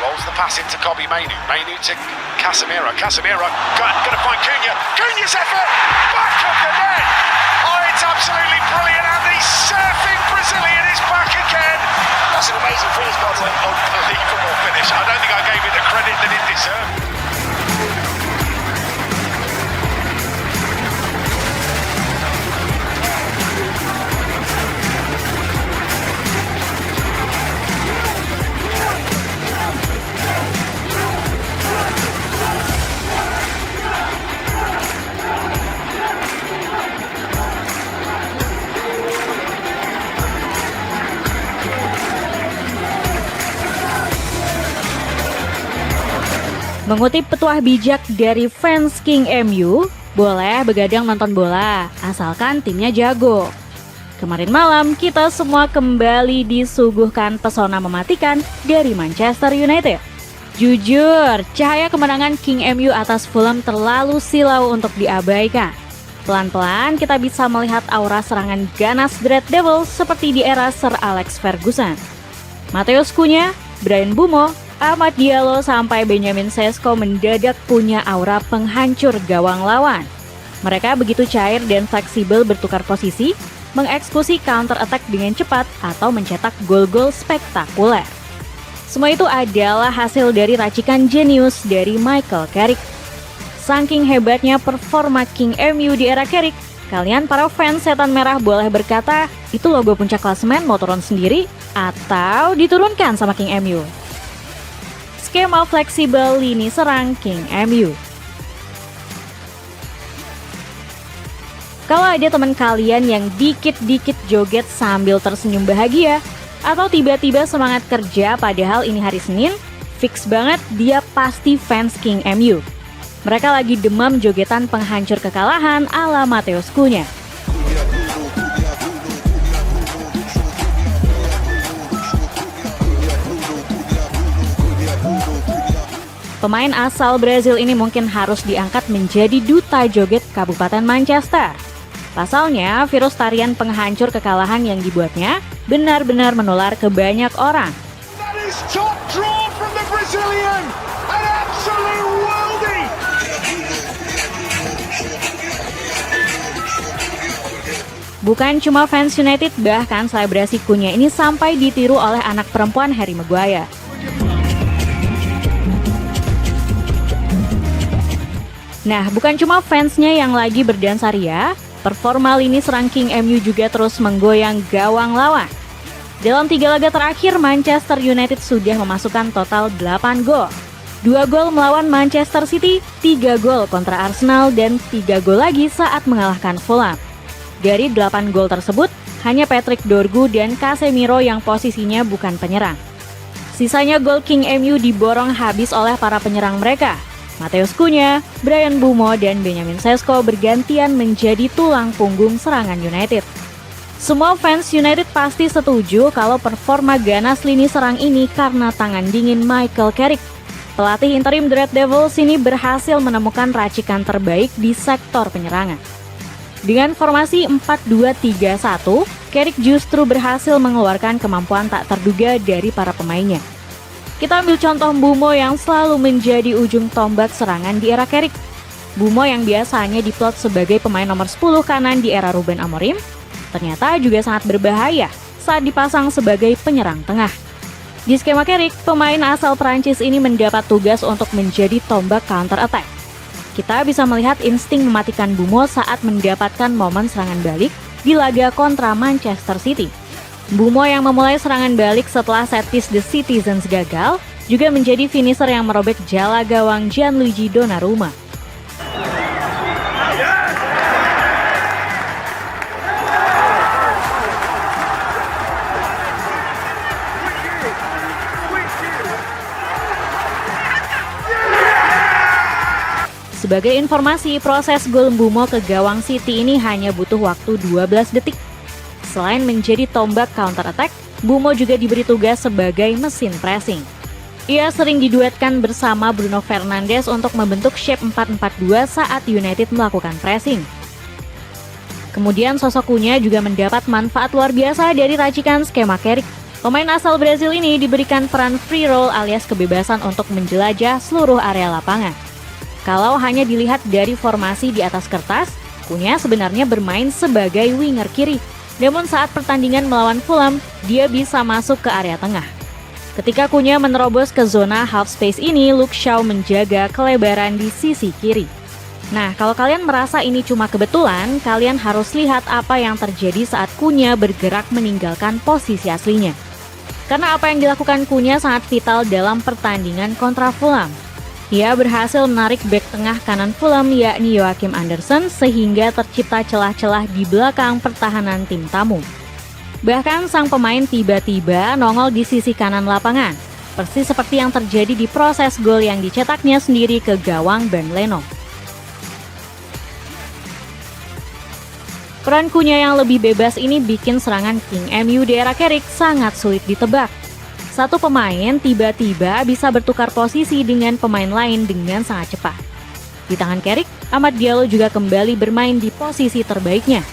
Rolls the pass into Kobe Mainu. Mainu to Casemiro. Casemiro going to find Cunha. Cunha's effort! Back of the net! Oh, it's absolutely brilliant. And the surfing Brazilian is back again. That's an amazing finish, but an unbelievable finish. I don't think I gave it the credit that it deserved. Mengutip petuah bijak dari fans King MU, boleh begadang nonton bola, asalkan timnya jago. Kemarin malam kita semua kembali disuguhkan pesona mematikan dari Manchester United. Jujur, cahaya kemenangan King MU atas Fulham terlalu silau untuk diabaikan. Pelan-pelan kita bisa melihat aura serangan ganas The Red Devils seperti di era Sir Alex Ferguson. Matheus Cunha, Bryan Mbeumo, Amad Diallo sampai Benjamin Sesko mendadak punya aura penghancur gawang lawan. Mereka begitu cair dan fleksibel bertukar posisi, mengeksekusi counter attack dengan cepat atau mencetak gol-gol spektakuler. Semua itu adalah hasil dari racikan jenius dari Michael Carrick. Saking hebatnya performa King MU di era Carrick, kalian para fans setan merah boleh berkata, itu logo puncak klasemen mau turun sendiri atau diturunkan sama King MU. Skema fleksibel lini serang King MU. Kalau ada teman kalian yang dikit-dikit joget sambil tersenyum bahagia, atau tiba-tiba semangat kerja padahal ini hari Senin, fix banget dia pasti fans King MU. Mereka lagi demam jogetan penghancur kekalahan ala Matheus Cunha. Pemain asal Brazil ini mungkin harus diangkat menjadi duta joget Kabupaten Manchester. Pasalnya, virus tarian penghancur kekalahan yang dibuatnya benar-benar menular ke banyak orang. That is top draw from the Brazilian. An absolute worldie. Bukan cuma fans United, bahkan selebrasi Cunha ini sampai ditiru oleh anak perempuan Harry Maguire. Nah, bukan cuma fansnya yang lagi berdansa ria, performa lini serang King MU juga terus menggoyang gawang lawan. Dalam 3 laga terakhir, Manchester United sudah memasukkan total 8 gol. 2 gol melawan Manchester City, 3 gol kontra Arsenal, dan 3 gol lagi saat mengalahkan Fulham. Dari 8 gol tersebut, hanya Patrick Dorgu dan Casemiro yang posisinya bukan penyerang. Sisanya gol King MU diborong habis oleh para penyerang mereka. Matheus Cunha, Bryan Mbeumo, dan Benjamin Sesko bergantian menjadi tulang punggung serangan United. Semua fans United pasti setuju kalau performa ganas lini serang ini karena tangan dingin Michael Carrick. Pelatih interim The Red Devils ini berhasil menemukan racikan terbaik di sektor penyerangan. Dengan formasi 4-2-3-1, Carrick justru berhasil mengeluarkan kemampuan tak terduga dari para pemainnya. Kita ambil contoh Mbeumo yang selalu menjadi ujung tombak serangan di era Carrick. Mbeumo yang biasanya diplot sebagai pemain nomor 10 kanan di era Ruben Amorim, ternyata juga sangat berbahaya saat dipasang sebagai penyerang tengah. Di skema Carrick, pemain asal Prancis ini mendapat tugas untuk menjadi tombak counter attack. Kita bisa melihat insting mematikan Mbeumo saat mendapatkan momen serangan balik di laga kontra Manchester City. Mbeumo yang memulai serangan balik setelah set-piece The Citizens gagal, juga menjadi finisher yang merobek jala gawang Gianluigi Donnarumma. Sebagai informasi, proses gol Mbeumo ke gawang City ini hanya butuh waktu 12 detik. Selain menjadi tombak counter attack, Mbeumo juga diberi tugas sebagai mesin pressing. Ia sering diduetkan bersama Bruno Fernandes untuk membentuk shape 4-4-2 saat United melakukan pressing. Kemudian sosok Cunha juga mendapat manfaat luar biasa dari racikan skema Carrick. Pemain asal Brasil ini diberikan peran free roll alias kebebasan untuk menjelajah seluruh area lapangan. Kalau hanya dilihat dari formasi di atas kertas, Cunha sebenarnya bermain sebagai winger kiri. Namun saat pertandingan melawan Fulham, dia bisa masuk ke area tengah. Ketika Cunha menerobos ke zona half space ini, Luke Shaw menjaga kelebaran di sisi kiri. Nah, kalau kalian merasa ini cuma kebetulan, kalian harus lihat apa yang terjadi saat Cunha bergerak meninggalkan posisi aslinya. Karena apa yang dilakukan Cunha sangat vital dalam pertandingan kontra Fulham. Ia berhasil menarik bek tengah kanan Fulham yakni Joachim Andersen sehingga tercipta celah-celah di belakang pertahanan tim tamu. Bahkan sang pemain tiba-tiba nongol di sisi kanan lapangan, persis seperti yang terjadi di proses gol yang dicetaknya sendiri ke gawang Bernd Leno. Peran Cunha yang lebih bebas ini bikin serangan King MU di era Carrick sangat sulit ditebak. Satu pemain tiba-tiba bisa bertukar posisi dengan pemain lain dengan sangat cepat. Di tangan Carrick, Amad Diallo juga kembali bermain di posisi terbaiknya.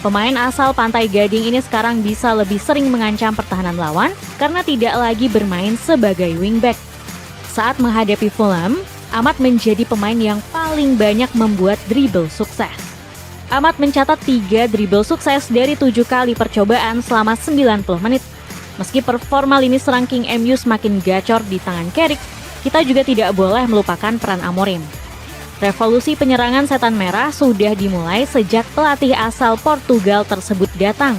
Pemain asal Pantai Gading ini sekarang bisa lebih sering mengancam pertahanan lawan karena tidak lagi bermain sebagai wingback. Saat menghadapi Fulham, Amad menjadi pemain yang paling banyak membuat dribble sukses. Amad mencatat 3 dribble sukses dari 7 kali percobaan selama 90 menit. Meski performa lini serang King MU semakin gacor di tangan Carrick, kita juga tidak boleh melupakan peran Amorim. Revolusi penyerangan setan merah sudah dimulai sejak pelatih asal Portugal tersebut datang.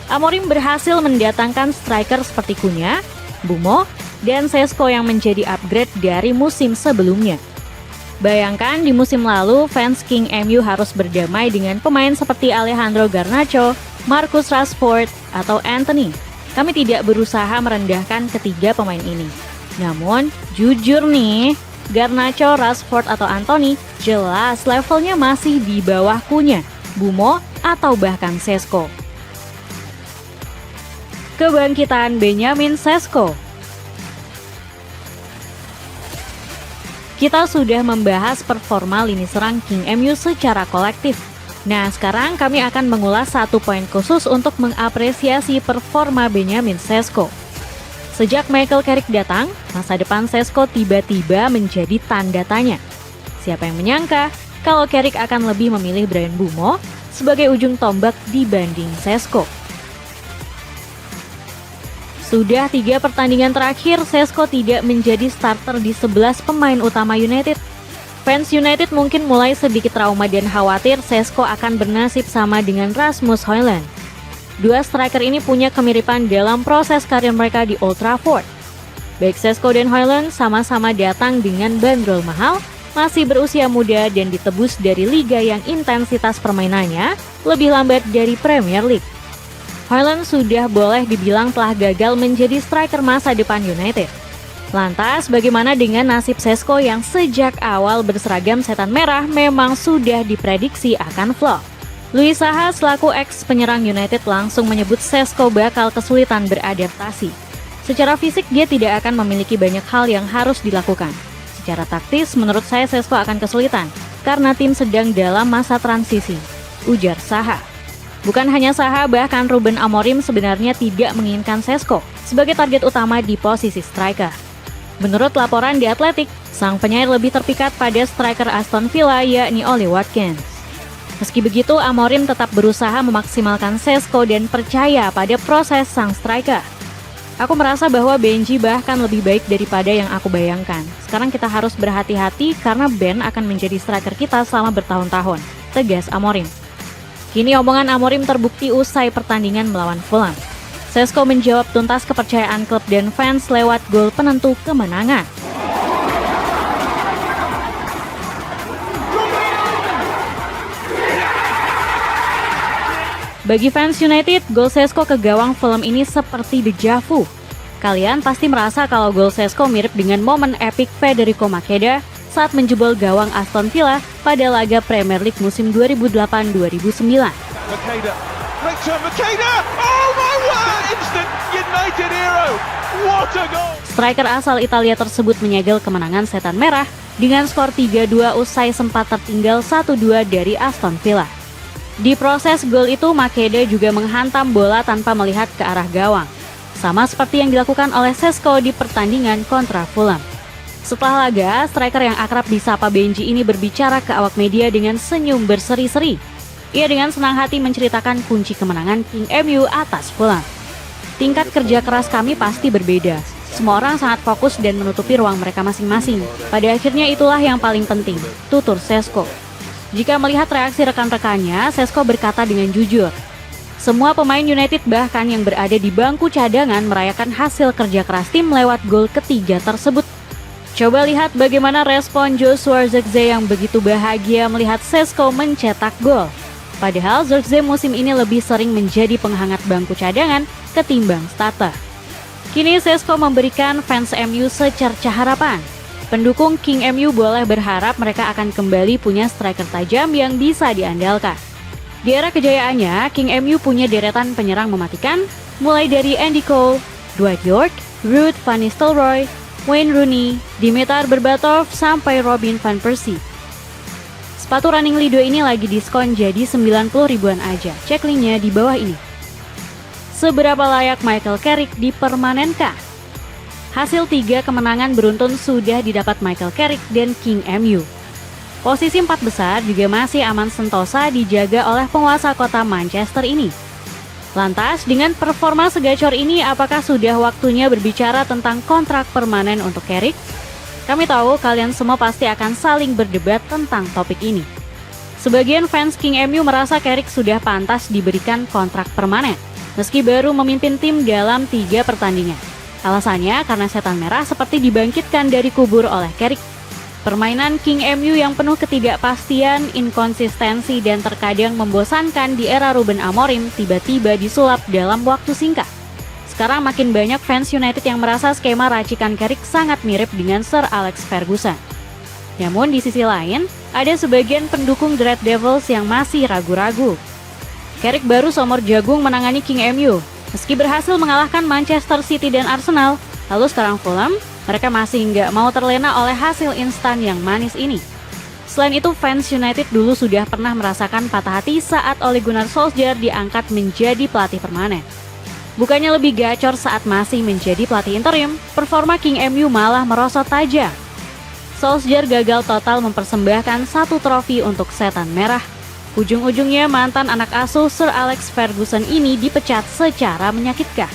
Amorim berhasil mendatangkan striker seperti Cunha, Bumo, dan Sesko yang menjadi upgrade dari musim sebelumnya. Bayangkan di musim lalu, fans King MU harus berdamai dengan pemain seperti Alejandro Garnacho, Marcus Rashford, atau Anthony. Kami tidak berusaha merendahkan ketiga pemain ini. Namun, jujur nih, Garnacho, Rashford, atau Anthony jelas levelnya masih di bawah Cunha, Bumo, atau bahkan Sesko. Kebangkitan Benjamin Sesko. Kita sudah membahas performa lini serang King MU secara kolektif. Nah, sekarang kami akan mengulas satu poin khusus untuk mengapresiasi performa Benjamin Sesko. Sejak Michael Carrick datang, masa depan Sesko tiba-tiba menjadi tanda tanya. Siapa yang menyangka kalau Carrick akan lebih memilih Bryan Bumo sebagai ujung tombak dibanding Sesko? Sudah 3 pertandingan terakhir, Sesko tidak menjadi starter di 11 pemain utama United. Fans United mungkin mulai sedikit trauma dan khawatir Sesko akan bernasib sama dengan Rasmus Højlund. Dua striker ini punya kemiripan dalam proses karir mereka di Old Trafford. Baik Sesko dan Højlund sama-sama datang dengan bandrol mahal, masih berusia muda dan ditebus dari liga yang intensitas permainannya lebih lambat dari Premier League. Højlund sudah boleh dibilang telah gagal menjadi striker masa depan United. Lantas, bagaimana dengan nasib Sesko yang sejak awal berseragam setan merah memang sudah diprediksi akan flop? Louis Saha selaku ex-penyerang United langsung menyebut Sesko bakal kesulitan beradaptasi. Secara fisik dia tidak akan memiliki banyak hal yang harus dilakukan. Secara taktis, menurut saya Sesko akan kesulitan karena tim sedang dalam masa transisi, ujar Saha. Bukan hanya Saha, bahkan Ruben Amorim sebenarnya tidak menginginkan Sesko sebagai target utama di posisi striker. Menurut laporan The Athletic, sang penyair lebih terpikat pada striker Aston Villa yakni Ollie Watkins. Meski begitu, Amorim tetap berusaha memaksimalkan Sesko dan percaya pada proses sang striker. Aku merasa bahwa Benji bahkan lebih baik daripada yang aku bayangkan. Sekarang kita harus berhati-hati karena Ben akan menjadi striker kita selama bertahun-tahun, tegas Amorim. Kini omongan Amorim terbukti usai pertandingan melawan Fulham. Sesko menjawab tuntas kepercayaan klub dan fans lewat gol penentu kemenangan. Bagi fans United, gol Sesko ke gawang Fulham ini seperti deja vu. Kalian pasti merasa kalau gol Sesko mirip dengan momen epik Federico Makeda saat menjebol gawang Aston Villa pada laga Premier League musim 2008-2009. Oh my word! Instant United hero! What a goal! Striker asal Italia tersebut menyegel kemenangan setan merah dengan skor 3-2 usai sempat tertinggal 1-2 dari Aston Villa. Di proses gol itu, Makeda juga menghantam bola tanpa melihat ke arah gawang. sama seperti yang dilakukan oleh Šeško di pertandingan kontra Fulham. Setelah laga, striker yang akrab disapa Benji ini berbicara ke awak media dengan senyum berseri-seri. Ia dengan senang hati menceritakan kunci kemenangan King MU atas Fulham. Tingkat kerja keras kami pasti berbeda. Semua orang sangat fokus dan menutupi ruang mereka masing-masing. Pada akhirnya itulah yang paling penting, tutur Šeško. Jika melihat reaksi rekan-rekannya, Šeško berkata dengan jujur, semua pemain United bahkan yang berada di bangku cadangan merayakan hasil kerja keras tim lewat gol ketiga tersebut. Coba lihat bagaimana respon Joshua Zirkzee yang begitu bahagia melihat Šeško mencetak gol. Padahal Zirkzee musim ini lebih sering menjadi penghangat bangku cadangan ketimbang starter. Kini Šeško memberikan fans MU secerca harapan. Pendukung King MU boleh berharap mereka akan kembali punya striker tajam yang bisa diandalkan. Di era kejayaannya, King MU punya deretan penyerang mematikan, mulai dari Andy Cole, Dwight York, Ruud van Nistelrooy, Wayne Rooney, Dimitar Berbatov, sampai Robin van Persie. Sepatu running Lido ini lagi diskon jadi 90 ribuan aja. Cek linknya di bawah ini. Seberapa layak Michael Carrick dipermanenkan? Hasil 3 kemenangan beruntun sudah didapat Michael Carrick dan King MU. Posisi 4 besar juga masih aman sentosa dijaga oleh penguasa kota Manchester ini. Lantas, dengan performa segacor ini, apakah sudah waktunya berbicara tentang kontrak permanen untuk Carrick? Kami tahu kalian semua pasti akan saling berdebat tentang topik ini. Sebagian fans King MU merasa Carrick sudah pantas diberikan kontrak permanen, meski baru memimpin tim dalam 3 pertandingan. Alasannya karena setan merah seperti dibangkitkan dari kubur oleh Carrick. Permainan King MU yang penuh ketidakpastian, inkonsistensi, dan terkadang membosankan di era Ruben Amorim tiba-tiba disulap dalam waktu singkat. Sekarang makin banyak fans United yang merasa skema racikan Carrick sangat mirip dengan Sir Alex Ferguson. Namun di sisi lain, ada sebagian pendukung The Red Devils yang masih ragu-ragu. Carrick baru seumur jagung menangani King MU. Meski berhasil mengalahkan Manchester City dan Arsenal, lalu sekarang Fulham, mereka masih nggak mau terlena oleh hasil instan yang manis ini. Selain itu, fans United dulu sudah pernah merasakan patah hati saat Ole Gunnar Solskjaer diangkat menjadi pelatih permanen. Bukannya lebih gacor saat masih menjadi pelatih interim, performa King MU malah merosot tajam. Solskjaer gagal total mempersembahkan 1 trofi untuk setan merah. Ujung-ujungnya mantan anak asuh Sir Alex Ferguson ini dipecat secara menyakitkan.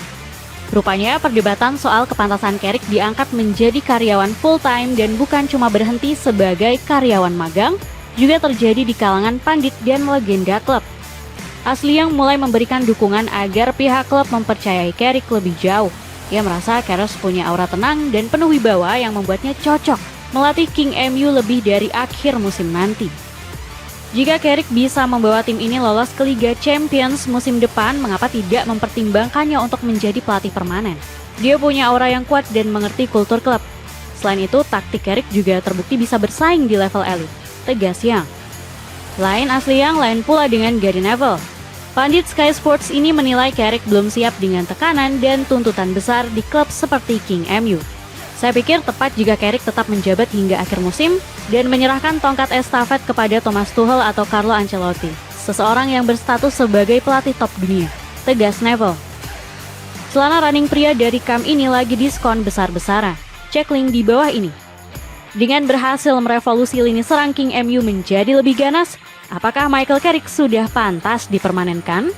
Rupanya perdebatan soal kepantasan Carrick diangkat menjadi karyawan full-time dan bukan cuma berhenti sebagai karyawan magang, juga terjadi di kalangan pandit dan legenda klub. Asli yang mulai memberikan dukungan agar pihak klub mempercayai Carrick lebih jauh. Ia merasa Carrick punya aura tenang dan penuh wibawa yang membuatnya cocok melatih King MU lebih dari akhir musim nanti. Jika Carrick bisa membawa tim ini lolos ke Liga Champions musim depan, mengapa tidak mempertimbangkannya untuk menjadi pelatih permanen? Dia punya aura yang kuat dan mengerti kultur klub. Selain itu, taktik Carrick juga terbukti bisa bersaing di level elit, tegas Yang. Lain asli Yang, lain pula dengan Gary Neville. Pandit Sky Sports ini menilai Carrick belum siap dengan tekanan dan tuntutan besar di klub seperti King MU. Saya pikir tepat jika Carrick tetap menjabat hingga akhir musim dan menyerahkan tongkat estafet kepada Thomas Tuchel atau Carlo Ancelotti, seseorang yang berstatus sebagai pelatih top dunia, tegas Neville. Celana running pria dari Camp ini lagi diskon besar-besaran. Cek link di bawah ini. Dengan berhasil merevolusi lini serang King MU menjadi lebih ganas, apakah Michael Carrick sudah pantas dipermanenkan?